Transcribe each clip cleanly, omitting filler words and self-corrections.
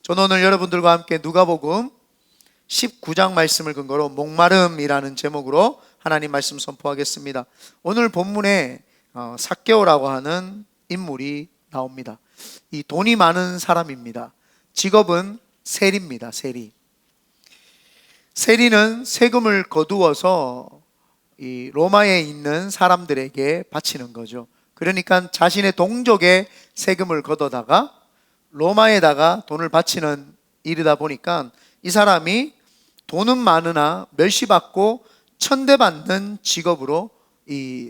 저는 오늘 여러분들과 함께 누가복음 19장 말씀을 근거로 목마름이라는 제목으로 하나님 말씀 선포하겠습니다. 오늘 본문에 삭개오라고 하는 인물이 나옵니다. 이 돈이 많은 사람입니다. 직업은 세리입니다. 세리는 세금을 거두어서 이 로마에 있는 사람들에게 바치는 거죠. 그러니까 자신의 동족의 세금을 걷어다가 로마에다가 돈을 바치는 일이다 보니까 이 사람이 돈은 많으나 멸시받고 천대받는 직업으로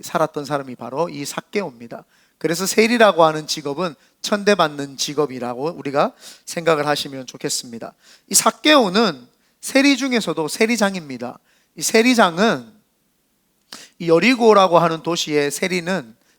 살았던 사람이 바로 이 삭개오입니다. 그래서 세리라고 하는 직업은 천대받는 직업이라고 우리가 생각을 하시면 좋겠습니다. 이 삭개오는 세리 중에서도 세리장입니다. 이 세리장은 이 여리고라고 하는 도시의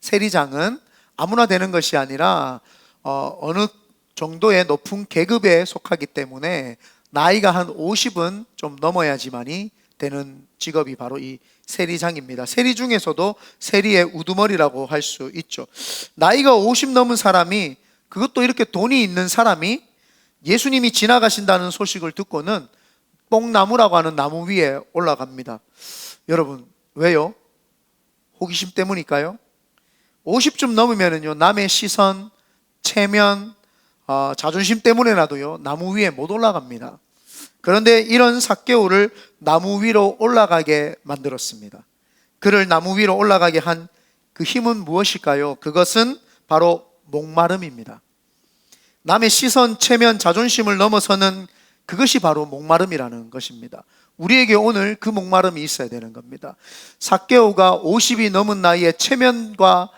세리장은 아무나 되는 것이 아니라 어느 정도의 높은 계급에 속하기 때문에 나이가 한 50은 좀 넘어야지만이 되는 직업이 바로 이 세리장입니다. 세리 중에서도 세리의 우두머리라고 할 수 있죠. 나이가 50 넘은 사람이, 그것도 이렇게 돈이 있는 사람이 예수님이 지나가신다는 소식을 듣고는 뽕나무라고 하는 나무 위에 올라갑니다. 여러분, 왜요? 호기심 때문일까요? 50쯤 넘으면은요, 남의 시선, 체면, 자존심 때문에라도요, 나무 위에 못 올라갑니다. 그런데 이런 삭개오를 나무 위로 올라가게 만들었습니다. 그를 나무 위로 올라가게 한 그 힘은 무엇일까요? 그것은 바로 목마름입니다. 남의 시선, 체면, 자존심을 넘어서는 그것이 바로 목마름이라는 것입니다. 우리에게 오늘 그 목마름이 있어야 되는 겁니다. 삭개오가 50이 넘은 나이에 체면과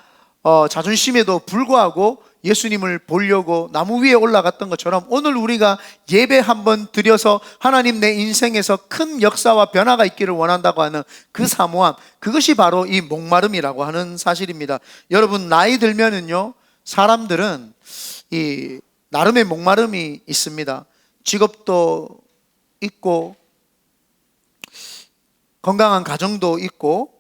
자존심에도 불구하고 예수님을 보려고 나무 위에 올라갔던 것처럼 오늘 우리가 예배 한번 드려서 하나님 내 인생에서 큰 역사와 변화가 있기를 원한다고 하는 그 사모함, 그것이 바로 이 목마름이라고 하는 사실입니다. 여러분, 나이 들면은요, 사람들은 이 나름의 목마름이 있습니다. 직업도 있고 건강한 가정도 있고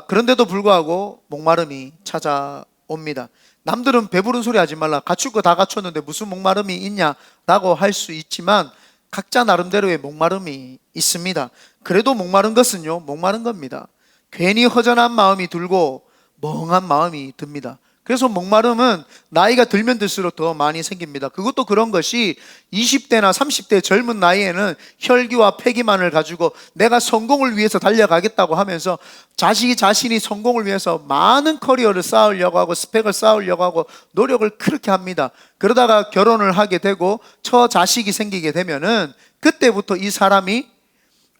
그런데도 불구하고 목마름이 찾아옵니다. 남들은 배부른 소리 하지 말라, 갖출 거 다 갖췄는데 무슨 목마름이 있냐라고 할 수 있지만 각자 나름대로의 목마름이 있습니다. 그래도 목마른 것은요, 목마른 겁니다. 괜히 허전한 마음이 들고 멍한 마음이 듭니다. 그래서 목마름은 나이가 들면 들수록 더 많이 생깁니다. 그것도 그런 것이 20대나 30대 젊은 나이에는 혈기와 패기만을 가지고 내가 성공을 위해서 달려가겠다고 하면서 자신이 성공을 위해서 많은 커리어를 쌓으려고 하고 스펙을 쌓으려고 하고 노력을 그렇게 합니다. 그러다가 결혼을 하게 되고 처자식이 생기게 되면은 그때부터 이 사람이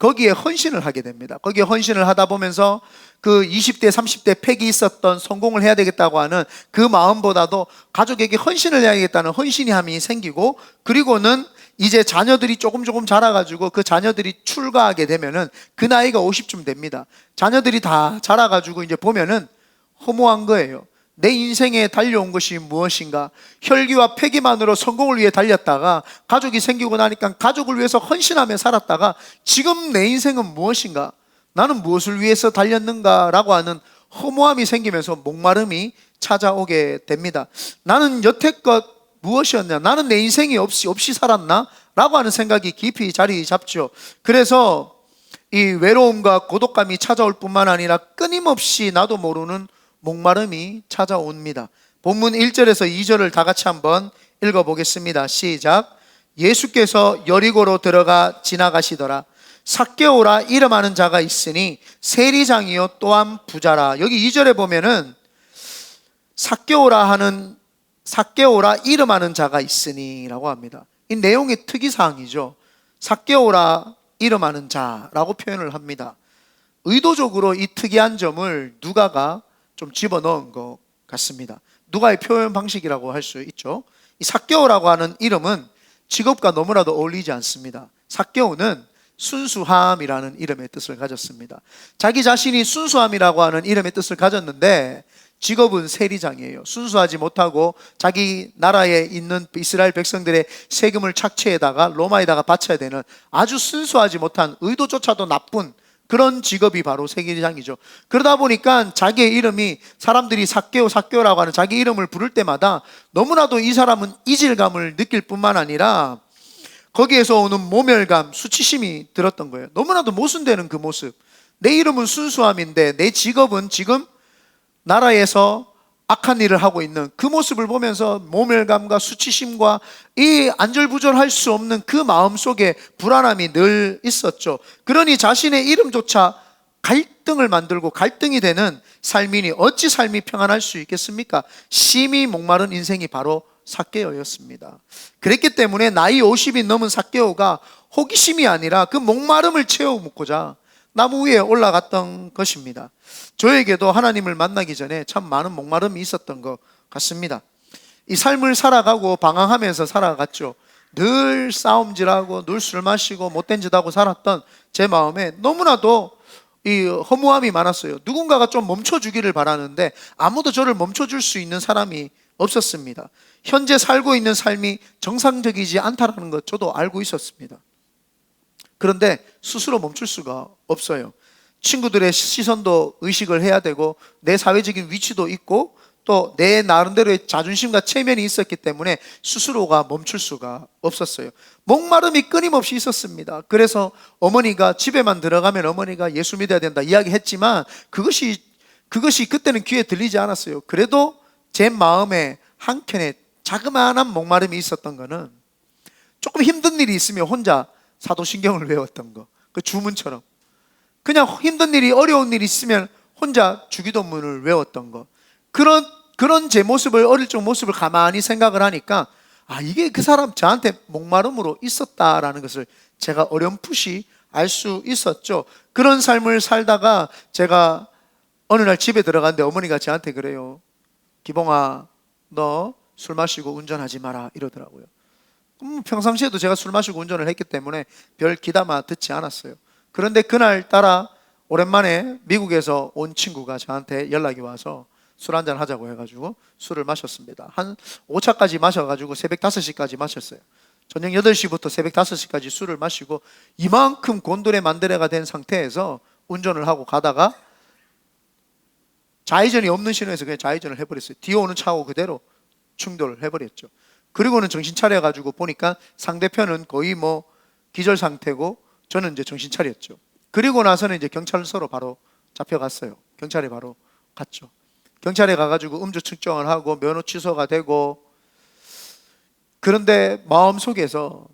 거기에 헌신을 하게 됩니다. 거기에 헌신을 하다 보면서 그 20대, 30대 팩이 있었던 성공을 해야 되겠다고 하는 그 마음보다도 가족에게 헌신을 해야겠다는 헌신함이 생기고, 그리고는 이제 자녀들이 조금 자라가지고 그 자녀들이 출가하게 되면은 그 나이가 50쯤 됩니다. 자녀들이 다 자라가지고 이제 보면은 허무한 거예요. 내 인생에 달려온 것이 무엇인가? 혈기와 패기만으로 성공을 위해 달렸다가 가족이 생기고 나니까 가족을 위해서 헌신하며 살았다가 지금 내 인생은 무엇인가? 나는 무엇을 위해서 달렸는가? 라고 하는 허무함이 생기면서 목마름이 찾아오게 됩니다. 나는 여태껏 무엇이었냐? 나는 내 인생이 없이 살았나? 라고 하는 생각이 깊이 자리 잡죠. 그래서 이 외로움과 고독감이 찾아올 뿐만 아니라 끊임없이 나도 모르는 목마름이 찾아옵니다. 본문 1절에서 2절을 다 같이 한번 읽어보겠습니다. 시작. 예수께서 여리고로 들어가 지나가시더라. 삭개오라 이름하는 자가 있으니 세리장이요 또한 부자라. 여기 2절에 보면은 삭개오라 이름하는 자가 있으니 라고 합니다. 이 내용의 특이사항이죠. 삭개오라 이름하는 자라고 표현을 합니다. 의도적으로 이 특이한 점을 누가가 좀 집어넣은 것 같습니다. 누가의 표현 방식이라고 할 수 있죠. 이 삭개오라고 하는 이름은 직업과 너무나도 어울리지 않습니다. 삭개오는 순수함이라는 이름의 뜻을 가졌습니다. 자기 자신이 순수함이라고 하는 이름의 뜻을 가졌는데 직업은 세리장이에요. 순수하지 못하고 자기 나라에 있는 이스라엘 백성들의 세금을 착취에다가 로마에다가 바쳐야 되는 아주 순수하지 못한, 의도조차도 나쁜 그런 직업이 바로 세계장이죠. 그러다 보니까 자기의 이름이, 사람들이 삭개오 삭개오라고 하는 자기 이름을 부를 때마다 너무나도 이 사람은 이질감을 느낄 뿐만 아니라 거기에서 오는 모멸감, 수치심이 들었던 거예요. 너무나도 모순되는 그 모습. 내 이름은 순수함인데 내 직업은 지금 나라에서 악한 일을 하고 있는 그 모습을 보면서 모멸감과 수치심과 이 안절부절할 수 없는 그 마음속에 불안함이 늘 있었죠. 그러니 자신의 이름조차 갈등을 만들고 갈등이 되는 삶이니 어찌 삶이 평안할 수 있겠습니까? 심히 목마른 인생이 바로 삭개오였습니다. 그랬기 때문에 나이 50이 넘은 삭개오가 호기심이 아니라 그 목마름을 채워먹고자 나무 위에 올라갔던 것입니다. 저에게도 하나님을 만나기 전에 참 많은 목마름이 있었던 것 같습니다. 이 삶을 살아가고 방황하면서 살아갔죠. 늘 싸움질하고 늘 술 마시고 못된 짓 하고 살았던 제 마음에 너무나도 이 허무함이 많았어요. 누군가가 좀 멈춰주기를 바라는데 아무도 저를 멈춰줄 수 있는 사람이 없었습니다. 현재 살고 있는 삶이 정상적이지 않다는 것 저도 알고 있었습니다. 그런데 스스로 멈출 수가 없어요. 친구들의 시선도 의식을 해야 되고 내 사회적인 위치도 있고 또 내 나름대로의 자존심과 체면이 있었기 때문에 스스로가 멈출 수가 없었어요. 목마름이 끊임없이 있었습니다. 그래서 어머니가 집에만 들어가면 어머니가 예수 믿어야 된다 이야기했지만 그것이 그때는 귀에 들리지 않았어요. 그래도 제 마음에 한켠에 자그마한 목마름이 있었던 거는 조금 힘든 일이 있으면 혼자 사도신경을 외웠던 거, 그 주문처럼 그냥 힘든 일이, 어려운 일이 있으면 혼자 주기도문을 외웠던 거, 그런 제 모습을, 어릴 적 모습을 가만히 생각을 하니까 이게 그 사람 저한테 목마름으로 있었다라는 것을 제가 어렴풋이 알 수 있었죠. 그런 삶을 살다가 제가 어느 날 집에 들어갔는데 어머니가 저한테 그래요. 기봉아, 너 술 마시고 운전하지 마라 이러더라고요. 평상시에도 제가 술 마시고 운전을 했기 때문에 별 귀담아 듣지 않았어요. 그런데 그날따라 오랜만에 미국에서 온 친구가 저한테 연락이 와서 술 한잔 하자고 해가지고 술을 마셨습니다. 한 5차까지 마셔가지고 새벽 5시까지 마셨어요. 저녁 8시부터 새벽 5시까지 술을 마시고 이만큼 곤드레 만드레가 된 상태에서 운전을 하고 가다가 좌회전이 없는 신호에서 그냥 좌회전을 해버렸어요. 뒤에 오는 차하고 그대로 충돌을 해버렸죠. 그리고는 정신 차려가지고 보니까 상대편은 거의 기절 상태고 저는 이제 정신 차렸죠. 그리고 나서는 이제 경찰서로 바로 잡혀갔어요. 경찰에 바로 갔죠. 경찰에 가가지고 음주 측정을 하고 면허 취소가 되고, 그런데 마음속에서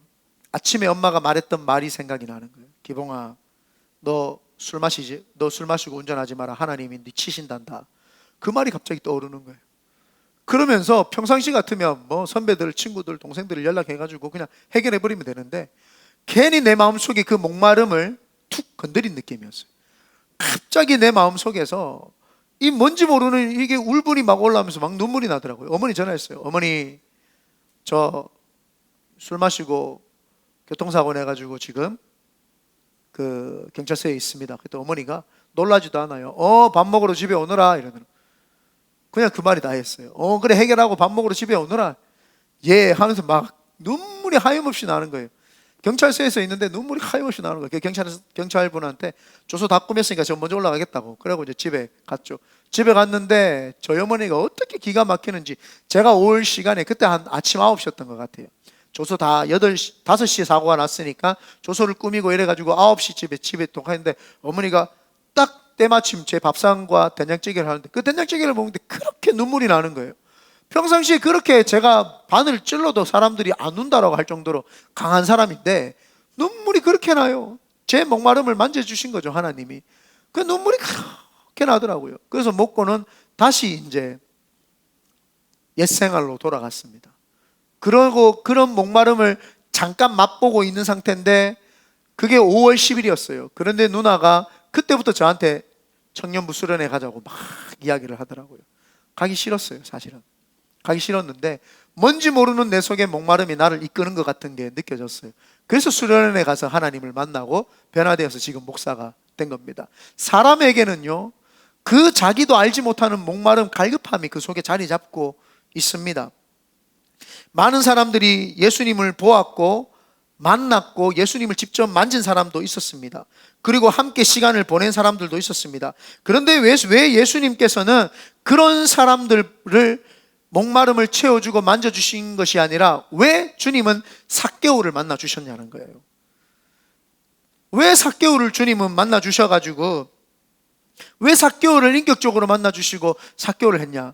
아침에 엄마가 말했던 말이 생각이 나는 거예요. 기봉아, 너 술 마시고 운전하지 마라. 하나님이 네 치신단다. 그 말이 갑자기 떠오르는 거예요. 그러면서 평상시 같으면 선배들, 친구들, 동생들을 연락해가지고 그냥 해결해버리면 되는데 괜히 내 마음속에 그 목마름을 툭 건드린 느낌이었어요. 갑자기 내 마음속에서 이 뭔지 모르는 이게 울분이 막 올라오면서 막 눈물이 나더라고요. 어머니 전화했어요. 어머니, 저 술 마시고 교통사고 내가지고 지금 그 경찰서에 있습니다. 그때 어머니가 놀라지도 않아요. 밥 먹으러 집에 오너라 이러더라고요. 그냥 그 말이 다했어요. 그래, 해결하고 밥 먹으러 집에 오너라. 예 하면서 막 눈물이 하염없이 나는 거예요. 경찰서에서 있는데 눈물이 하염없이 나는 거예요. 경찰분한테 조서 다 꾸몄으니까 저 먼저 올라가겠다고. 그러고 이제 집에 갔죠. 집에 갔는데 저희 어머니가 어떻게 기가 막히는지, 제가 올 시간에 그때 한 아침 9시였던 것 같아요. 조서 다 5시에 사고가 났으니까 조서를 꾸미고 이래가지고 9시 집에 도착했는데 어머니가 딱 때마침 제 밥상과 된장찌개를 하는데 그 된장찌개를 먹는데 그렇게 눈물이 나는 거예요. 평상시에 그렇게 제가 바늘 찔러도 사람들이 안 운다라고 할 정도로 강한 사람인데 눈물이 그렇게 나요. 제 목마름을 만져주신 거죠, 하나님이. 그 눈물이 그렇게 나더라고요. 그래서 먹고는 다시 이제 옛 생활로 돌아갔습니다. 그러고 그런 목마름을 잠깐 맛보고 있는 상태인데 그게 5월 10일이었어요. 그런데 누나가 그때부터 저한테 청년부 수련회 가자고 막 이야기를 하더라고요. 가기 싫었어요, 사실은. 가기 싫었는데 뭔지 모르는 내 속에 목마름이 나를 이끄는 것 같은 게 느껴졌어요. 그래서 수련회에 가서 하나님을 만나고 변화되어서 지금 목사가 된 겁니다. 사람에게는요, 그 자기도 알지 못하는 목마름, 갈급함이 그 속에 자리 잡고 있습니다. 많은 사람들이 예수님을 보았고 만났고 예수님을 직접 만진 사람도 있었습니다. 그리고 함께 시간을 보낸 사람들도 있었습니다. 그런데 왜 예수님께서는 그런 사람들을 목마름을 채워주고 만져주신 것이 아니라 왜 주님은 삭개오를 만나 주셨냐는 거예요. 왜 삭개오를 주님은 만나 주셔가지고 왜 삭개오를 인격적으로 만나 주시고 삭개오를 했냐?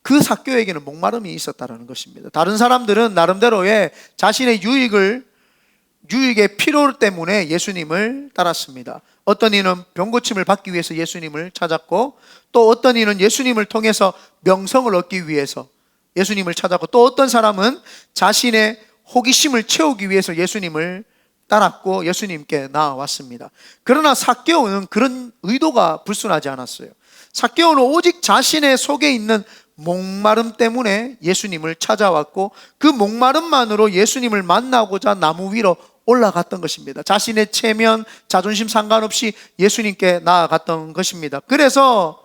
그 삭개오에게는 목마름이 있었다는 것입니다. 다른 사람들은 나름대로의 자신의 유익의 필요 때문에 예수님을 따랐습니다. 어떤 이는 병고침을 받기 위해서 예수님을 찾았고, 또 어떤 이는 예수님을 통해서 명성을 얻기 위해서 예수님을 찾았고, 또 어떤 사람은 자신의 호기심을 채우기 위해서 예수님을 따랐고 예수님께 나아왔습니다. 그러나 삭개오는 그런 의도가 불순하지 않았어요. 삭개오는 오직 자신의 속에 있는 목마름 때문에 예수님을 찾아왔고, 그 목마름만으로 예수님을 만나고자 나무 위로 올라갔던 것입니다. 자신의 체면, 자존심 상관없이 예수님께 나아갔던 것입니다. 그래서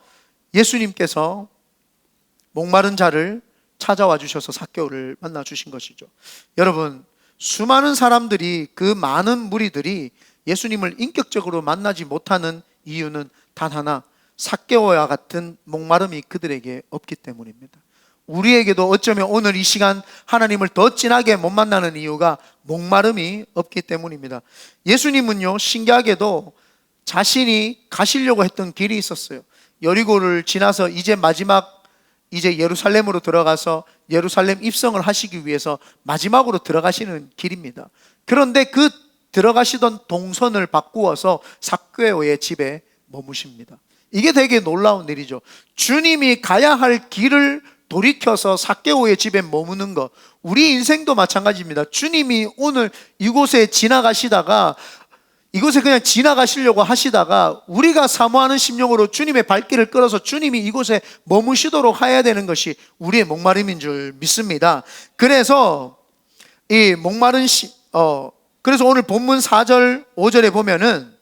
예수님께서 목마른 자를 찾아와 주셔서 삭개오를 만나 주신 것이죠. 여러분, 수많은 사람들이, 그 많은 무리들이 예수님을 인격적으로 만나지 못하는 이유는 단 하나, 삭개오와 같은 목마름이 그들에게 없기 때문입니다. 우리에게도 어쩌면 오늘 이 시간 하나님을 더 진하게 못 만나는 이유가 목마름이 없기 때문입니다. 예수님은요, 신기하게도 자신이 가시려고 했던 길이 있었어요. 여리고를 지나서 이제 예루살렘으로 들어가서 예루살렘 입성을 하시기 위해서 마지막으로 들어가시는 길입니다. 그런데 그 들어가시던 동선을 바꾸어서 삭개오의 집에 머무십니다. 이게 되게 놀라운 일이죠. 주님이 가야 할 길을 돌이켜서 삭개오의 집에 머무는 것, 우리 인생도 마찬가지입니다. 주님이 오늘 이곳에 그냥 지나가시려고 하시다가 우리가 사모하는 심령으로 주님의 발길을 끌어서 주님이 이곳에 머무시도록 해야 되는 것이 우리의 목마름인 줄 믿습니다. 그래서 이 그래서 오늘 본문 4절 5절에 보면은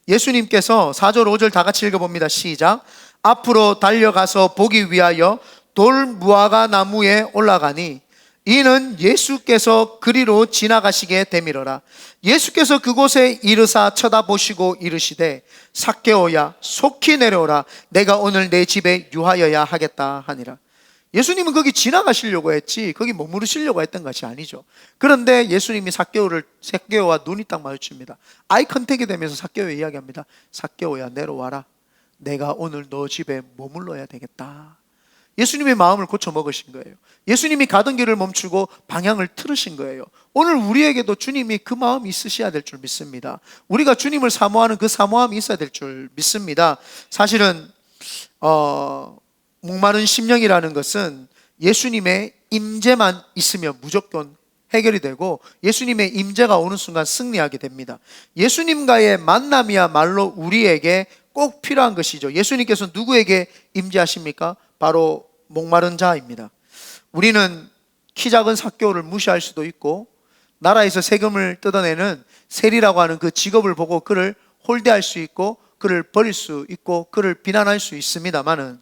예수님께서 4절 5절 다 같이 읽어봅니다. 시작. 앞으로 달려가서 보기 위하여 돌 무화과 나무에 올라가니 이는 예수께서 그리로 지나가시게 되밀어라. 예수께서 그곳에 이르사 쳐다보시고 이르시되 삭개오야 속히 내려오라. 내가 오늘 내 집에 유하여야 하겠다 하니라. 예수님은 거기 지나가시려고 했지 거기 머무르시려고 했던 것이 아니죠. 그런데 예수님이 삭개오와 눈이 딱 마주칩니다. 아이 컨택이 되면서 삭개오에 이야기합니다. 삭개오야 내려와라. 내가 오늘 너 집에 머물러야 되겠다. 예수님의 마음을 고쳐 먹으신 거예요. 예수님이 가던 길을 멈추고 방향을 틀으신 거예요. 오늘 우리에게도 주님이 그 마음이 있으셔야 될 줄 믿습니다. 우리가 주님을 사모하는 그 사모함이 있어야 될 줄 믿습니다. 사실은 목마른 심령이라는 것은 예수님의 임재만 있으면 무조건 해결이 되고 예수님의 임재가 오는 순간 승리하게 됩니다. 예수님과의 만남이야말로 우리에게 꼭 필요한 것이죠. 예수님께서 누구에게 임재하십니까? 바로 목마른 자입니다. 우리는 키 작은 삭개오를 무시할 수도 있고 나라에서 세금을 뜯어내는 세리라고 하는 그 직업을 보고 그를 홀대할 수 있고 그를 버릴 수 있고 그를 비난할 수 있습니다만은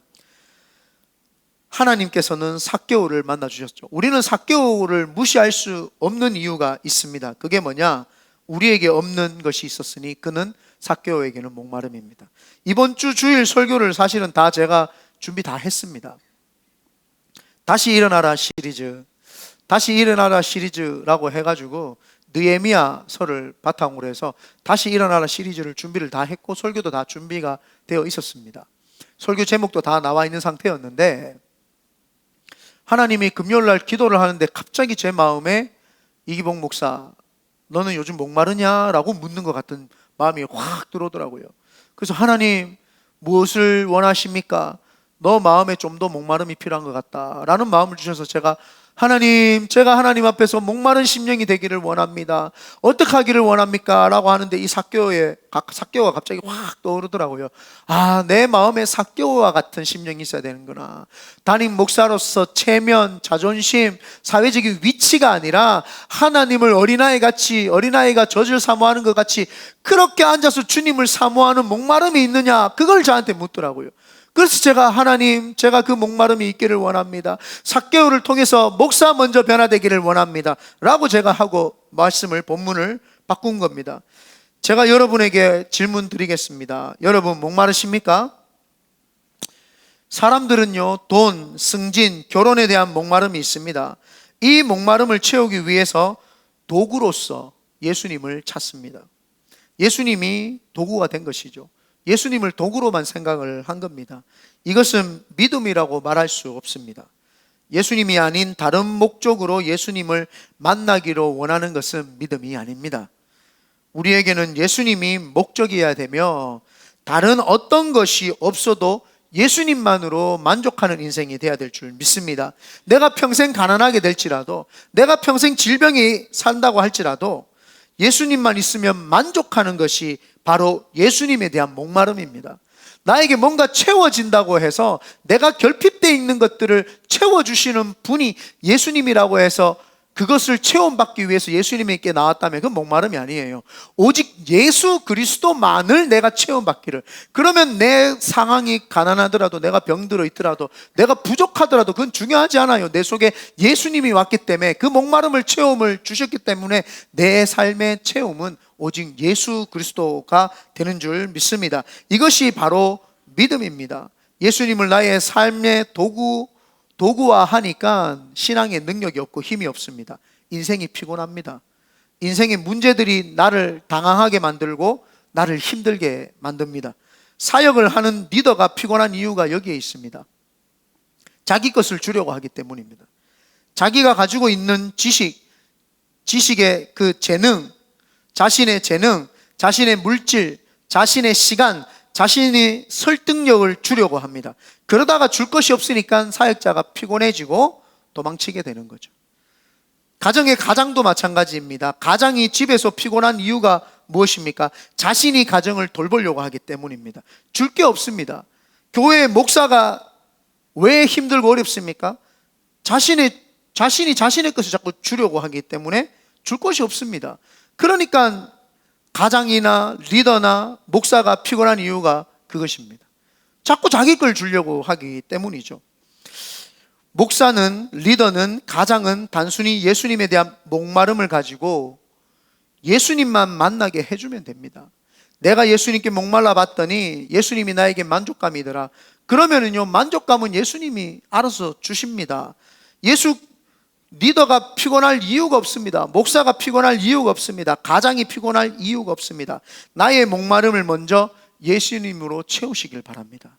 하나님께서는 삭개오를 만나 주셨죠. 우리는 삭개오를 무시할 수 없는 이유가 있습니다. 그게 뭐냐? 우리에게 없는 것이 있었으니 그는 삭개오에게는 목마름입니다. 이번 주 주일 설교를 사실은 다 제가 준비 다 했습니다. 다시 일어나라 시리즈라고 해가지고 느헤미야서를 바탕으로 해서 다시 일어나라 시리즈를 준비를 다 했고 설교도 다 준비가 되어 있었습니다. 설교 제목도 다 나와 있는 상태였는데 하나님이 금요일날 기도를 하는데 갑자기 제 마음에 이기복 목사 너는 요즘 목마르냐? 라고 묻는 것 같은 마음이 확 들어오더라고요. 그래서 하나님 무엇을 원하십니까? 너 마음에 좀 더 목마름이 필요한 것 같다 라는 마음을 주셔서 제가 하나님 앞에서 목마른 심령이 되기를 원합니다. 어떻게 하기를 원합니까? 라고 하는데 이 삭개오가 갑자기 확 떠오르더라고요. 내 마음에 삭개오와 같은 심령이 있어야 되는구나. 담임 목사로서 체면, 자존심, 사회적인 위치가 아니라 하나님을 어린아이가 젖을 사모하는 것 같이 그렇게 앉아서 주님을 사모하는 목마름이 있느냐? 그걸 저한테 묻더라고요. 그래서 제가 그 목마름이 있기를 원합니다. 삭개오를 통해서 목사 먼저 변화되기를 원합니다 라고 제가 하고 말씀을 본문을 바꾼 겁니다. 제가 여러분에게 질문 드리겠습니다. 여러분 목마르십니까? 사람들은요, 돈, 승진, 결혼에 대한 목마름이 있습니다. 이 목마름을 채우기 위해서 도구로서 예수님을 찾습니다. 예수님이 도구가 된 것이죠. 예수님을 도구로만 생각을 한 겁니다. 이것은 믿음이라고 말할 수 없습니다. 예수님이 아닌 다른 목적으로 예수님을 만나기로 원하는 것은 믿음이 아닙니다. 우리에게는 예수님이 목적이어야 되며 다른 어떤 것이 없어도 예수님만으로 만족하는 인생이 되어야 될 줄 믿습니다. 내가 평생 가난하게 될지라도, 내가 평생 질병이 산다고 할지라도 예수님만 있으면 만족하는 것이 바로 예수님에 대한 목마름입니다. 나에게 뭔가 채워진다고 해서 내가 결핍되어 있는 것들을 채워주시는 분이 예수님이라고 해서 그것을 체험받기 위해서 예수님에게 나왔다면 그건 목마름이 아니에요. 오직 예수 그리스도만을 내가 체험받기를. 그러면 내 상황이 가난하더라도, 내가 병들어 있더라도, 내가 부족하더라도 그건 중요하지 않아요. 내 속에 예수님이 왔기 때문에, 그 목마름을 체험을 주셨기 때문에 내 삶의 체험은 오직 예수 그리스도가 되는 줄 믿습니다. 이것이 바로 믿음입니다. 예수님을 나의 삶의 도구화 하니까 신앙의 능력이 없고 힘이 없습니다. 인생이 피곤합니다. 인생의 문제들이 나를 당황하게 만들고 나를 힘들게 만듭니다. 사역을 하는 리더가 피곤한 이유가 여기에 있습니다. 자기 것을 주려고 하기 때문입니다. 자기가 가지고 있는 지식의 그 자신의 재능, 자신의 물질, 자신의 시간, 자신의 설득력을 주려고 합니다. 그러다가 줄 것이 없으니까 사역자가 피곤해지고 도망치게 되는 거죠. 가정의 가장도 마찬가지입니다. 가장이 집에서 피곤한 이유가 무엇입니까? 자신이 가정을 돌보려고 하기 때문입니다. 줄 게 없습니다. 교회의 목사가 왜 힘들고 어렵습니까? 자신이 자신의 것을 자꾸 주려고 하기 때문에 줄 것이 없습니다. 그러니까 가장이나 리더나 목사가 피곤한 이유가 그것입니다. 자꾸 자기 걸 주려고 하기 때문이죠. 목사는, 리더는, 가장은 단순히 예수님에 대한 목마름을 가지고 예수님만 만나게 해주면 됩니다. 내가 예수님께 목말라 봤더니 예수님이 나에게 만족감이더라. 그러면은요, 만족감은 예수님이 알아서 주십니다. 리더가 피곤할 이유가 없습니다. 목사가 피곤할 이유가 없습니다. 가장이 피곤할 이유가 없습니다. 나의 목마름을 먼저 예수님으로 채우시길 바랍니다.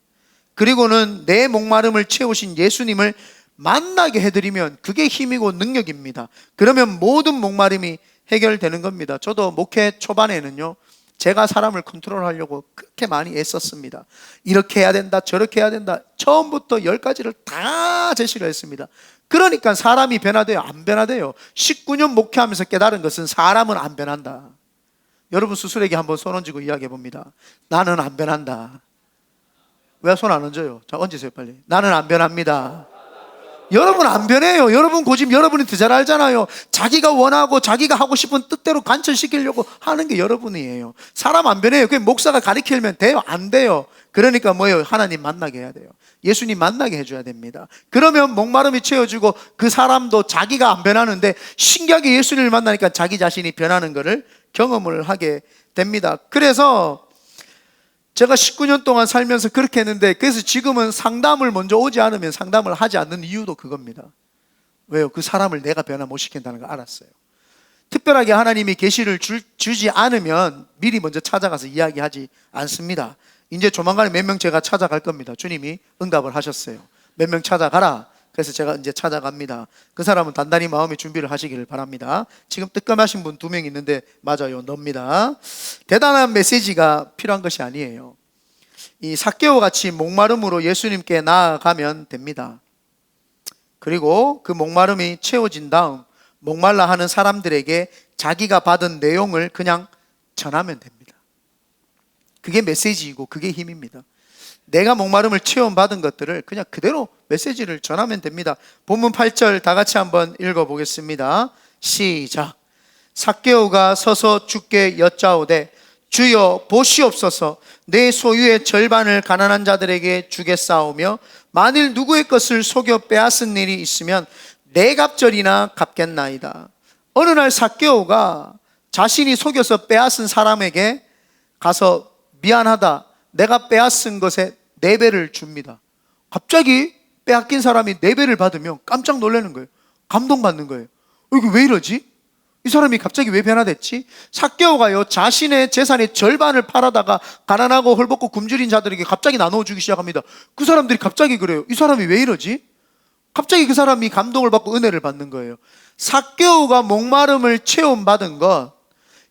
그리고는 내 목마름을 채우신 예수님을 만나게 해드리면 그게 힘이고 능력입니다. 그러면 모든 목마름이 해결되는 겁니다. 저도 목회 초반에는요, 제가 사람을 컨트롤하려고 그렇게 많이 애썼습니다. 이렇게 해야 된다, 저렇게 해야 된다, 처음부터 10가지를 다 제시를 했습니다. 그러니까 사람이 변화돼요? 안 변화돼요. 19년 목회하면서 깨달은 것은 사람은 안 변한다. 여러분 스스로에게 한번 손 얹고 이야기해 봅니다. 나는 안 변한다. 왜 손 안 얹어요? 자, 얹으세요 빨리. 나는 안 변합니다. 여러분 안 변해요. 여러분 고집 여러분이 더 잘 알잖아요. 자기가 원하고 자기가 하고 싶은 뜻대로 관철시키려고 하는 게 여러분이에요. 사람 안 변해요. 그게 목사가 가르치면 돼요? 안 돼요. 그러니까 뭐예요? 하나님 만나게 해야 돼요. 예수님 만나게 해줘야 됩니다. 그러면 목마름이 채워지고 그 사람도 자기가 안 변하는데 신기하게 예수님을 만나니까 자기 자신이 변하는 것을 경험을 하게 됩니다. 그래서 제가 19년 동안 살면서 그렇게 했는데, 그래서 지금은 상담을 먼저 오지 않으면 상담을 하지 않는 이유도 그겁니다. 왜요? 그 사람을 내가 변화 못 시킨다는 걸 알았어요. 특별하게 하나님이 계시를 주지 않으면 미리 먼저 찾아가서 이야기하지 않습니다. 이제 조만간에 몇 명 제가 찾아갈 겁니다. 주님이 응답을 하셨어요. 몇 명 찾아가라. 그래서 제가 이제 찾아갑니다. 그 사람은 단단히 마음의 준비를 하시기를 바랍니다. 지금 뜨끔하신 분 2명 있는데 맞아요, 너입니다. 대단한 메시지가 필요한 것이 아니에요. 이 삭개오 같이 목마름으로 예수님께 나아가면 됩니다. 그리고 그 목마름이 채워진 다음 목말라 하는 사람들에게 자기가 받은 내용을 그냥 전하면 됩니다. 그게 메시지이고 그게 힘입니다. 내가 목마름을 체험받은 것들을 그냥 그대로 메시지를 전하면 됩니다. 본문 8절 다 같이 한번 읽어보겠습니다. 시작. 삭개오가 서서 주께 여짜오되 주여 보시옵소서, 내 소유의 절반을 가난한 자들에게 주겠사오며 만일 누구의 것을 속여 빼앗은 일이 있으면 네 갑절이나 갚겠나이다. 어느 날 삭개오가 자신이 속여서 빼앗은 사람에게 가서 미안하다, 내가 빼앗은 것에 4배를 줍니다. 갑자기 빼앗긴 사람이 4배를 받으면 깜짝 놀라는 거예요. 감동받는 거예요. 이게 왜 이러지? 이 사람이 갑자기 왜 변화됐지? 삭개오가요, 자신의 재산의 절반을 팔아다가 가난하고 헐벗고 굶주린 자들에게 갑자기 나눠주기 시작합니다. 그 사람들이 갑자기 그래요. 이 사람이 왜 이러지? 갑자기 그 사람이 감동을 받고 은혜를 받는 거예요. 삭개오가 목마름을 체험받은 것,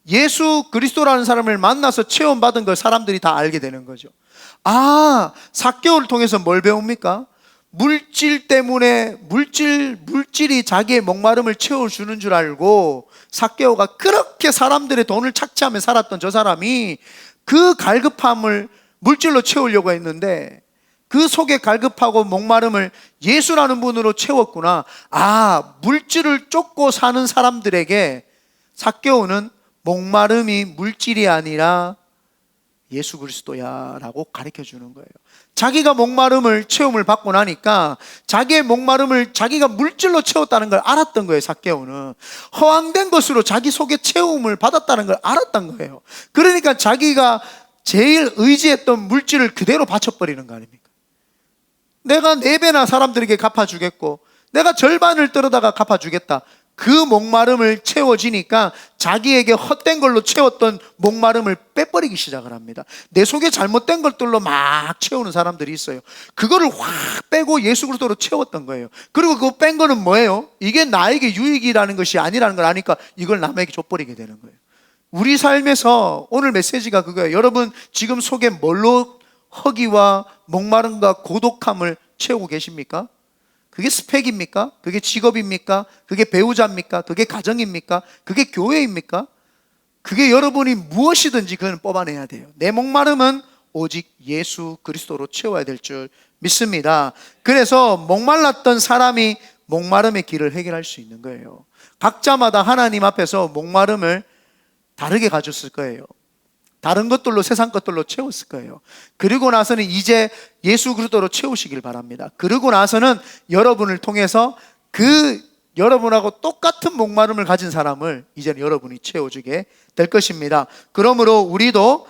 예수 그리스도라는 사람을 만나서 체험받은 걸 사람들이 다 알게 되는 거죠. 아, 삭개오를 통해서 뭘 배웁니까? 물질 때문에 물질이 자기의 목마름을 채워주는 줄 알고 삭개오가 그렇게 사람들의 돈을 착취하며 살았던 저 사람이 그 갈급함을 물질로 채우려고 했는데 그 속에 갈급하고 목마름을 예수라는 분으로 채웠구나. 아, 물질을 쫓고 사는 사람들에게 삭개오는 목마름이 물질이 아니라 예수 그리스도야 라고 가르쳐 주는 거예요. 자기가 목마름을 체험을 받고 나니까 자기의 목마름을 자기가 물질로 채웠다는 걸 알았던 거예요. 삭개오는 허황된 것으로 자기 속에 채움을 받았다는 걸 알았던 거예요. 그러니까 자기가 제일 의지했던 물질을 그대로 바쳐버리는 거 아닙니까? 내가 4배나 사람들에게 갚아주겠고 내가 절반을 떨어다가 갚아주겠다. 그 목마름을 채워지니까 자기에게 헛된 걸로 채웠던 목마름을 빼버리기 시작을 합니다. 내 속에 잘못된 것들로 막 채우는 사람들이 있어요. 그거를 확 빼고 예수 그리스도로 채웠던 거예요. 그리고 그거 뺀 거는 뭐예요? 이게 나에게 유익이라는 것이 아니라는 걸 아니까 이걸 남에게 줘버리게 되는 거예요. 우리 삶에서 오늘 메시지가 그거예요. 여러분 지금 속에 뭘로 허기와 목마름과 고독함을 채우고 계십니까? 그게 스펙입니까? 그게 직업입니까? 그게 배우자입니까? 그게 가정입니까? 그게 교회입니까? 그게 여러분이 무엇이든지 그건 뽑아내야 돼요. 내 목마름은 오직 예수 그리스도로 채워야 될 줄 믿습니다. 그래서 목말랐던 사람이 목마름의 길을 해결할 수 있는 거예요. 각자마다 하나님 앞에서 목마름을 다르게 가졌을 거예요. 다른 것들로, 세상 것들로 채웠을 거예요. 그리고 나서는 이제 예수 그리스도로 채우시길 바랍니다. 그리고 나서는 여러분을 통해서 그 여러분하고 똑같은 목마름을 가진 사람을 이제는 여러분이 채워주게 될 것입니다. 그러므로 우리도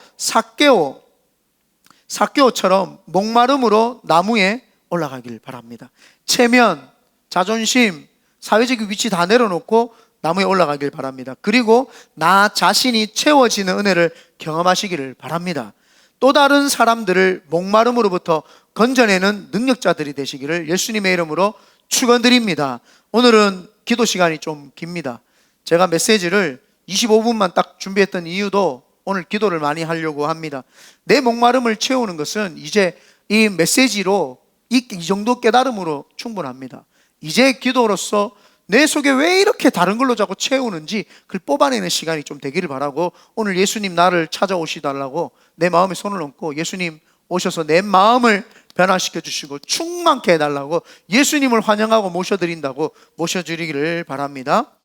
삭개오처럼 목마름으로 나무에 올라가길 바랍니다. 체면, 자존심, 사회적 위치 다 내려놓고 나무에 올라가길 바랍니다. 그리고 나 자신이 채워지는 은혜를 경험하시기를 바랍니다. 또 다른 사람들을 목마름으로부터 건져내는 능력자들이 되시기를 예수님의 이름으로 축원드립니다. 오늘은 기도 시간이 좀 깁니다. 제가 메시지를 25분만 딱 준비했던 이유도 오늘 기도를 많이 하려고 합니다. 내 목마름을 채우는 것은 이제 이 메시지로 이 정도 깨달음으로 충분합니다. 이제 기도로서 내 속에 왜 이렇게 다른 걸로 자꾸 채우는지 그걸 뽑아내는 시간이 좀 되기를 바라고, 오늘 예수님 나를 찾아오시달라고 내 마음에 손을 얹고 예수님 오셔서 내 마음을 변화시켜 주시고 충만케 해달라고 예수님을 환영하고 모셔드린다고 모셔드리기를 바랍니다.